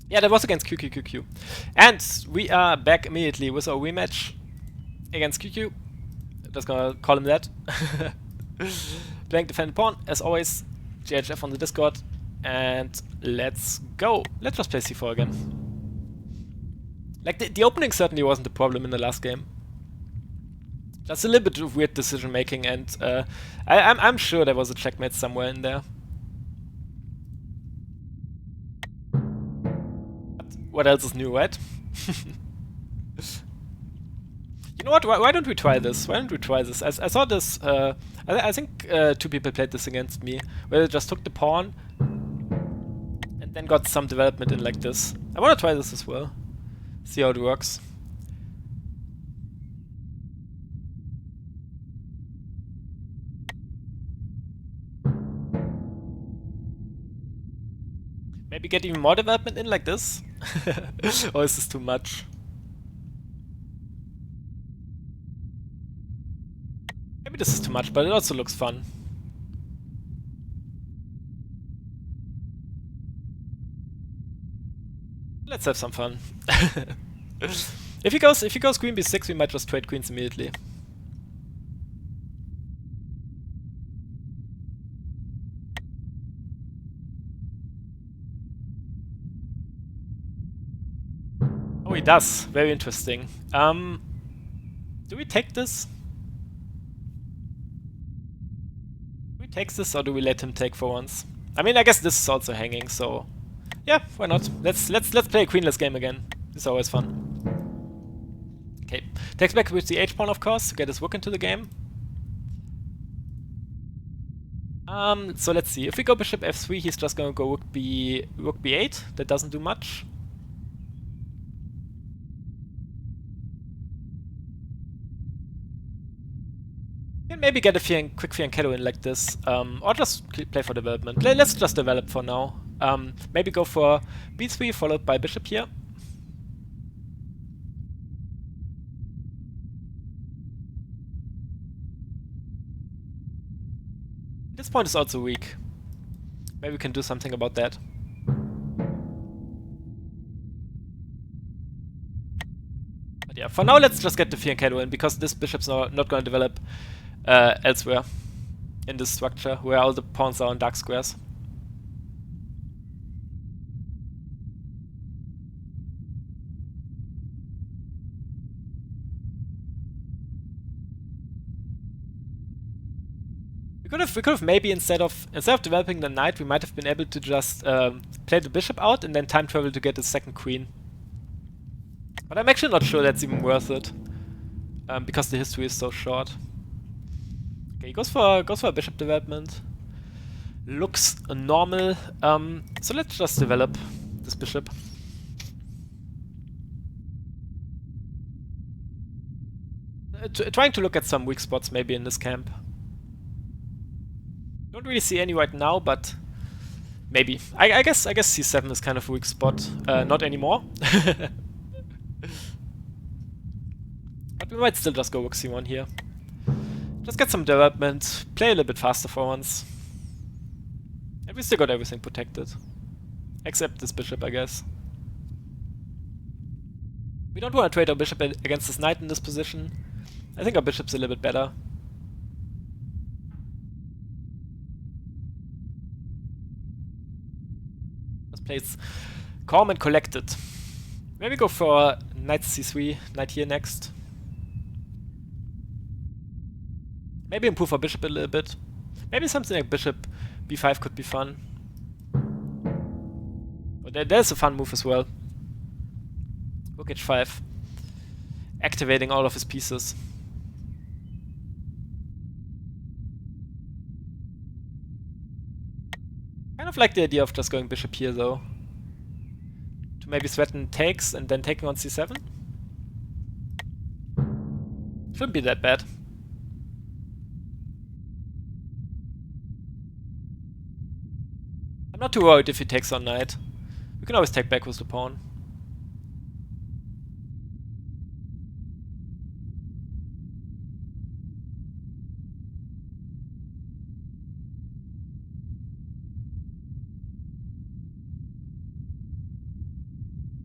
Yeah, that was against QQQQ. And we are back immediately with our rematch against QQ. Just gonna call him that. Playing defend pawn, as always. GHF on the Discord. And let's go. Let's just play C4 again. Like, the opening certainly wasn't the problem in the last game. Just a little bit of weird decision making, and I'm sure there was a checkmate somewhere in there. But what else is new, right? You know what? Why don't we try this? Why don't we try this? I saw this. I think two people played this against me, where they just took the pawn and then got some development in like this. I want to try this as well. See how it works. Maybe get even more development in like this? Or is this too much? Maybe this is too much, but it also looks fun. Let's have some fun. If he goes queen b6, we might just trade queens immediately. Oh, he does. Very interesting. Do we take this? Do we take this or do we let him take for once? I mean, I guess this is also hanging, so yeah, why not? Let's play a queenless game again. It's always fun. Okay, takes back with the h pawn, of course, to get his rook into the game. So let's see. If we go bishop f3, he's just gonna go rook b8. That doesn't do much. Can maybe get a quick fianchetto in like this, or just play for development. Let's just develop for now. Maybe go for b3 followed by bishop here. This point is also weak. Maybe we can do something about that. But yeah, for now let's just get the fianchetto in, because this bishop's not going to develop elsewhere in this structure where all the pawns are on dark squares. We could have maybe instead of developing the knight, we might have been able to just play the bishop out and then time travel to get the second queen. But I'm actually not sure that's even worth it, because the history is so short. Okay, he goes for a bishop development. Looks normal. So let's just develop this bishop. Trying to look at some weak spots maybe in this camp. Don't really see any right now, but maybe. I guess c7 is kind of a weak spot. Not anymore. But we might still just go rook c1 here. Just get some development, play a little bit faster for once. And we still got everything protected. Except this bishop, I guess. We don't want to trade our bishop against this knight in this position. I think our bishop's a little bit better. Just plays calm and collected. Maybe go for knight c3, knight here next. Maybe improve our bishop a little bit. Maybe something like bishop b5 could be fun. But there's a fun move as well. Rook h5. Activating all of his pieces. Kind of like the idea of just going bishop here though. To maybe threaten takes and then taking on c7. Shouldn't be that bad. I'm not too worried if he takes on knight. We can always take back with the pawn.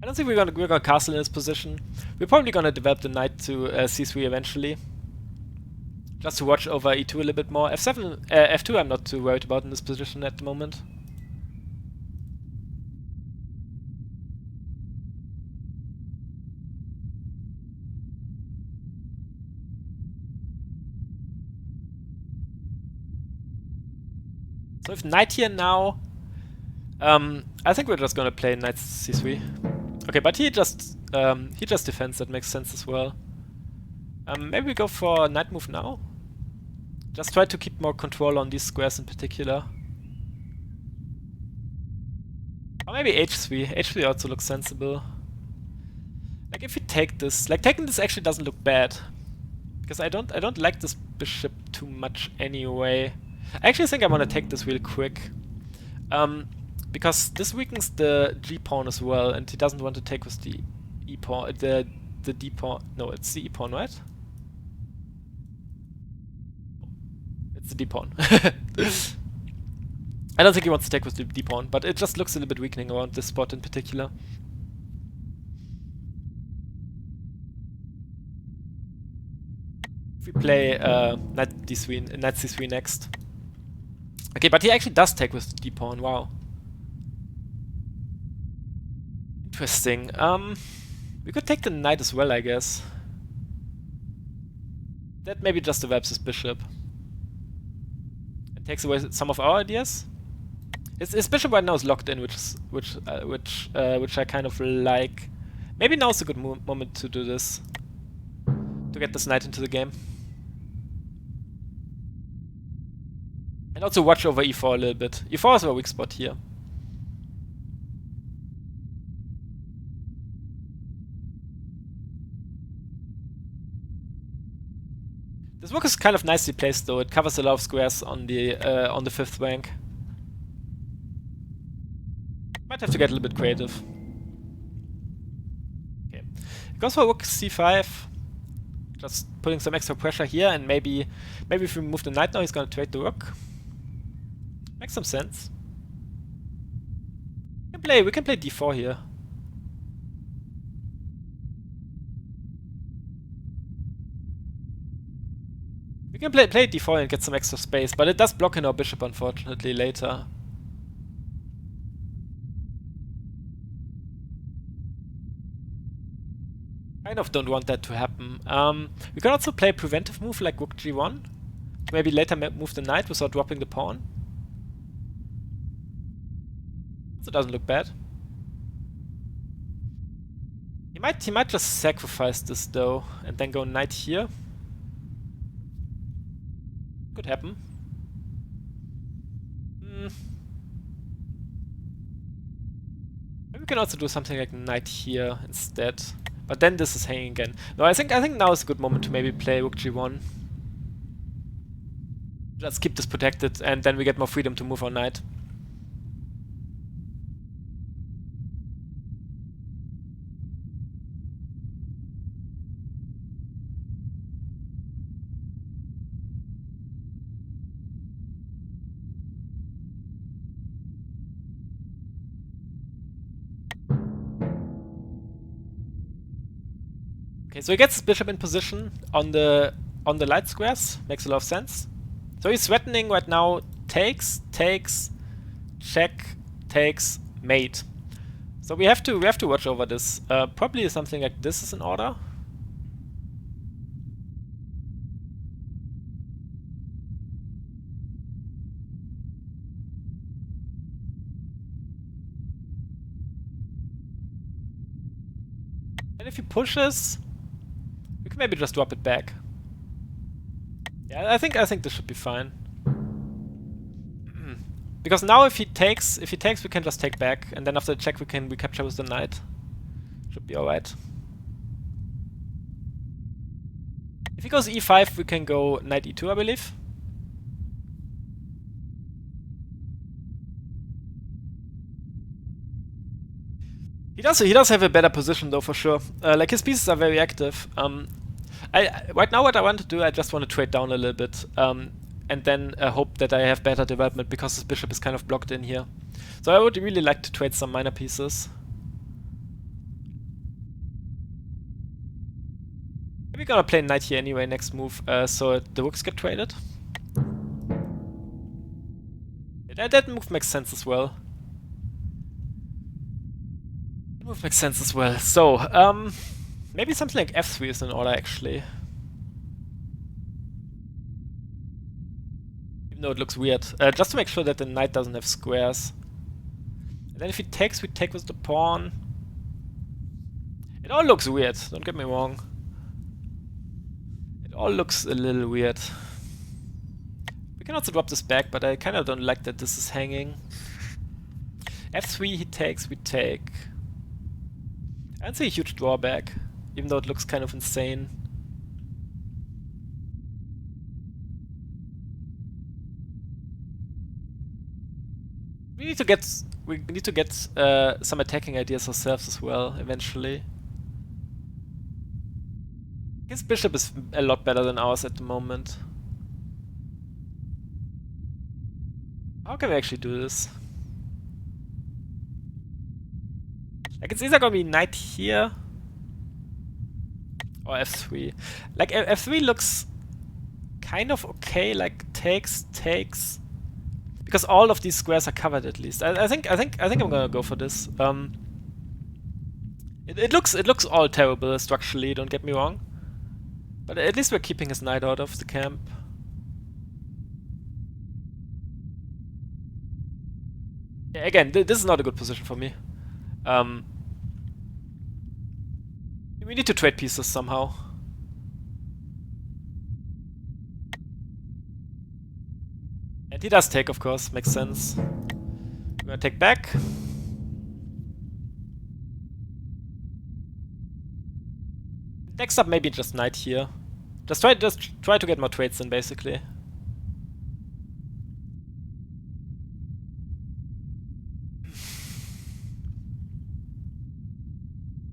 I don't think we're gonna castle in this position. We're probably gonna develop the knight to c3 eventually, just to watch over e2 a little bit more. f7, f2 I'm not too worried about in this position at the moment. So if knight here now, I think we're just gonna play knight c3. Okay, but he just defends. That makes sense as well. Maybe we go for knight move now. Just try to keep more control on these squares in particular. Or maybe h3. h3 also looks sensible. Like if we take this, like taking this actually doesn't look bad, because I don't like this bishop too much anyway. I actually think I want to take this real quick, because this weakens the g pawn as well, and he doesn't want to take with the e pawn, the d pawn. No, it's the e pawn, right? It's the d pawn. I don't think he wants to take with the d pawn, but it just looks a little bit weakening around this spot in particular. If we play knight d3, knight c3 next. Okay, but he actually does take with the d pawn. Wow. Interesting. We could take the knight as well, I guess. That maybe just develops his bishop. It takes away some of our ideas. His bishop right now is locked in, which I kind of like. Maybe now is a good moment to do this, to get this knight into the game. And also watch over e4 a little bit. e4 is our weak spot here. This rook is kind of nicely placed though. It covers a lot of squares on the 5th rank. Might have to get a little bit creative. Okay. It goes for rook c5. Just putting some extra pressure here, and maybe if we move the knight now, he's gonna trade the rook. Makes some sense. We can play d4 here. We can play d4 and get some extra space, but it does block in our bishop unfortunately later. Kind of don't want that to happen. We can also play a preventive move like rook g1. Maybe later move the knight without dropping the pawn. So it doesn't look bad. He might just sacrifice this though, and then go knight here. Could happen. Maybe we can also do something like knight here instead. But then this is hanging again. No, I think now is a good moment to maybe play rook g1. Just keep this protected, and then we get more freedom to move our knight. Okay, so he gets his bishop in position on the light squares. Makes a lot of sense. So he's threatening right now. Takes, check, takes, mate. So we have to watch over this. Probably something like this is in order. And if he pushes, we can maybe just drop it back. Yeah, I think this should be fine. Because now if he takes, we can just take back, and then after the check we can recapture with the knight. Should be alright. If he goes e5, we can go knight e2, I believe. He does have a better position though, for sure. Like his pieces are very active. Right now what I want to do, I just want to trade down a little bit, and then hope that I have better development because his bishop is kind of blocked in here. So I would really like to trade some minor pieces. We're gonna play knight here anyway, next move, so the rooks get traded. That move makes sense as well. That move makes sense as well. So, maybe something like f3 is in order, actually. Even though it looks weird. Just to make sure that the knight doesn't have squares. And then if he takes, we take with the pawn. It all looks weird, don't get me wrong. It all looks a little weird. We can also drop this back, but I kind of don't like that this is hanging. f3 he takes, we take. I don't see a huge drawback, even though it looks kind of insane. We need to get some attacking ideas ourselves as well, eventually. His bishop is a lot better than ours at the moment. How can we actually do this? Like, it's either gonna be knight here or f3. Like, f3 looks kind of okay, like takes. Because all of these squares are covered at least. I think I'm gonna go for this. It looks all terrible structurally, don't get me wrong. But at least we're keeping his knight out of the camp. Yeah, again, this is not a good position for me. We need to trade pieces somehow. And he does take, of course, makes sense. We're gonna take back. Next up, maybe just knight here. Just try to get more trades in, basically.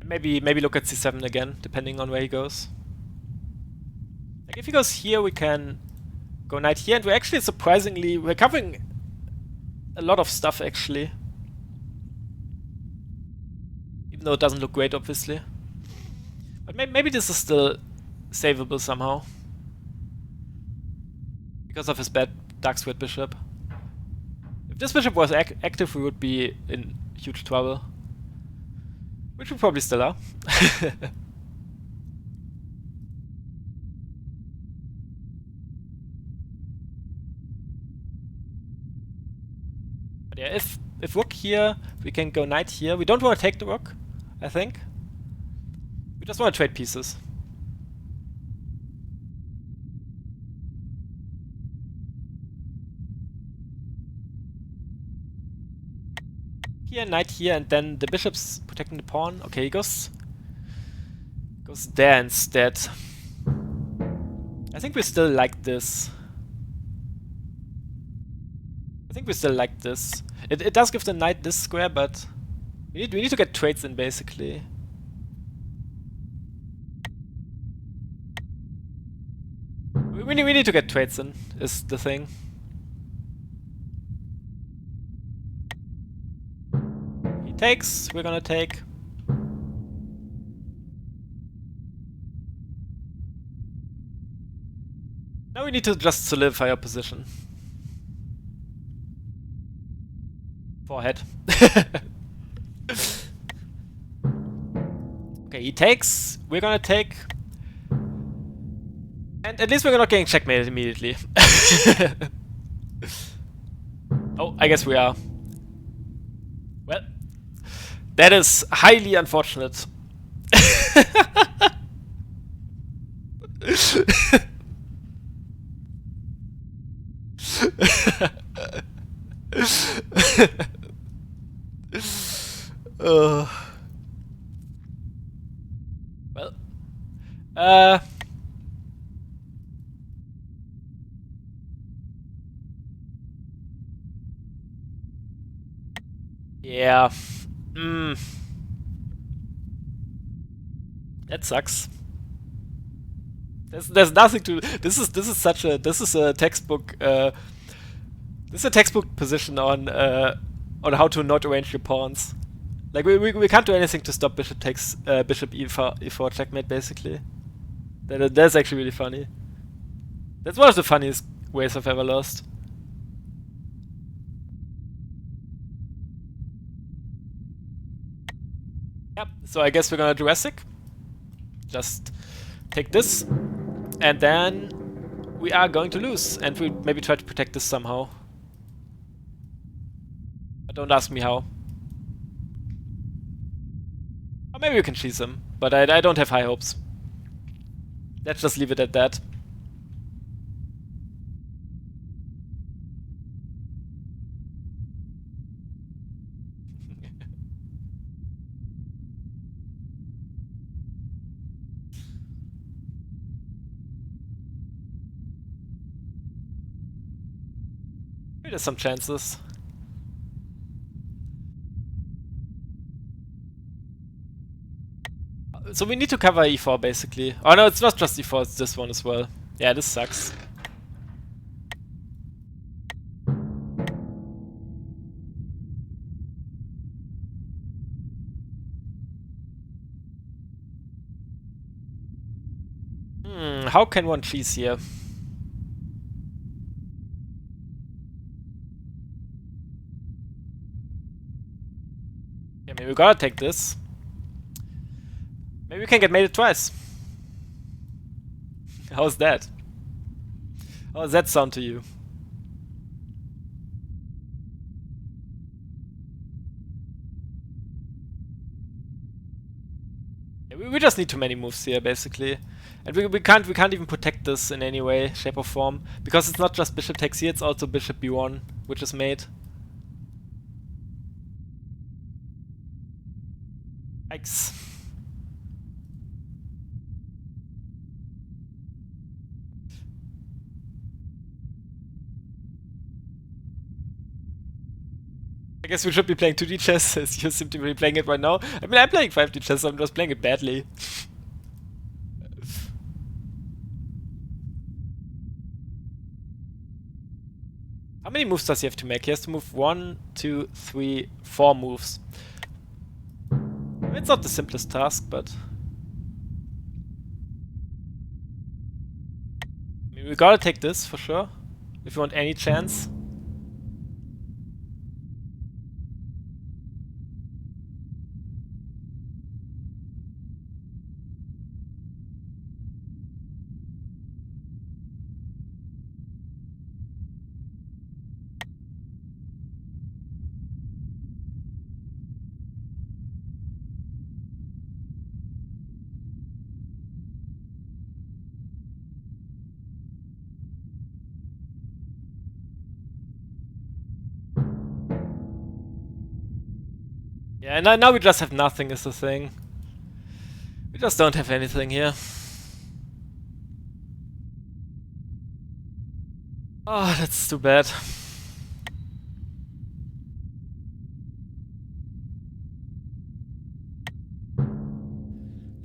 Maybe look at c7 again, depending on where he goes. Like, if he goes here, we can go knight here, and we're actually surprisingly, we're covering a lot of stuff, actually. Even though it doesn't look great, obviously. But maybe this is still savable somehow. Because of his bad dark squared bishop. If this bishop was active, we would be in huge trouble. Which we probably still are. But yeah, if rook here, we can go knight here. We don't want to take the rook, I think. We just want to trade pieces. Here, knight here, and then the bishop's protecting the pawn. Okay, he goes there instead. I think we still like this. It does give the knight this square, but we need to get trades in, basically. We need to get trades in, is the thing. He takes, we're gonna take. Now we need to just solidify our position. Forehead. Okay, he takes, we're gonna take. And at least we're not getting checkmated immediately. Oh, I guess we are. Well, that is highly unfortunate. Well, yeah. That sucks. There's nothing to. This is a textbook. This is a textbook position on how to not arrange your pawns. Like we can't do anything to stop bishop takes bishop e4 checkmate, basically. That's actually really funny. That's one of the funniest ways I've ever lost. Yep, so I guess we're gonna Jurassic. Just take this, and then we are going to lose, and we maybe try to protect this somehow. But don't ask me how. Or maybe we can cheese him, but I don't have high hopes. Let's just leave it at that. Maybe there's some chances. So we need to cover E4 basically. Oh no, it's not just E4, it's this one as well. Yeah, this sucks. How can one cheese here? Yeah, maybe we gotta take this. Maybe we can get mated twice. How's that? How does that sound to you? Yeah, we just need too many moves here, basically. And we can't even protect this in any way, shape or form. Because it's not just bishop takes here, it's also bishop b1, which is mate. Yikes. I guess we should be playing 2D chess, as you seem to be playing it right now. I mean, I'm playing 5D chess, I'm just playing it badly. How many moves does he have to make? He has to move 1, 2, 3, 4 moves. It's not the simplest task, but... I mean, we gotta take this, for sure. If you want any chance. Yeah, and now we just have nothing is the thing. We just don't have anything here. Oh, that's too bad.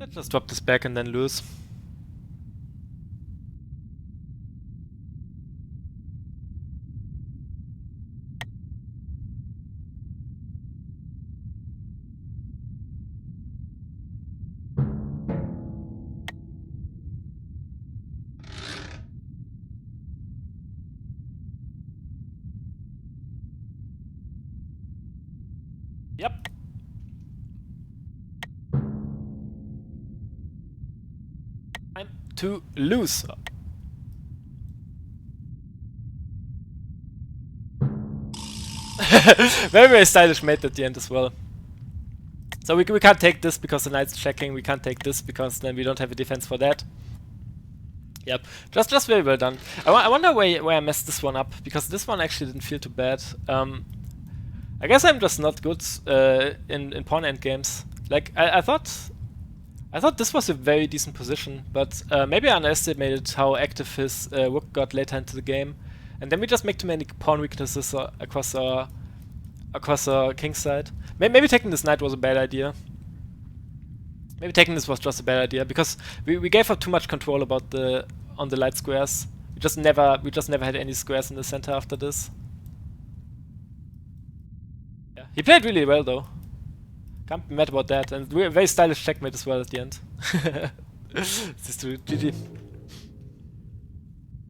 Let's just drop this back and then lose. Yep. Time to lose. Very, very stylish mate at the end as well. So we can't take this because the knight's checking. We can't take this because then we don't have a defense for that. Yep, just very well done. I wonder where I messed this one up, because this one actually didn't feel too bad. I guess I'm just not good in pawn endgames. Like I thought this was a very decent position, but maybe I underestimated how active his rook got later into the game, and then we just make too many pawn weaknesses across our king side. Maybe taking this knight was a bad idea. Maybe taking this was just a bad idea, because we gave up too much control about on the light squares. We just never had any squares in the center after this. Yeah, he played really well though. Can't be mad about that, and we're a very stylish checkmate as well at the end. Siehst du, GG.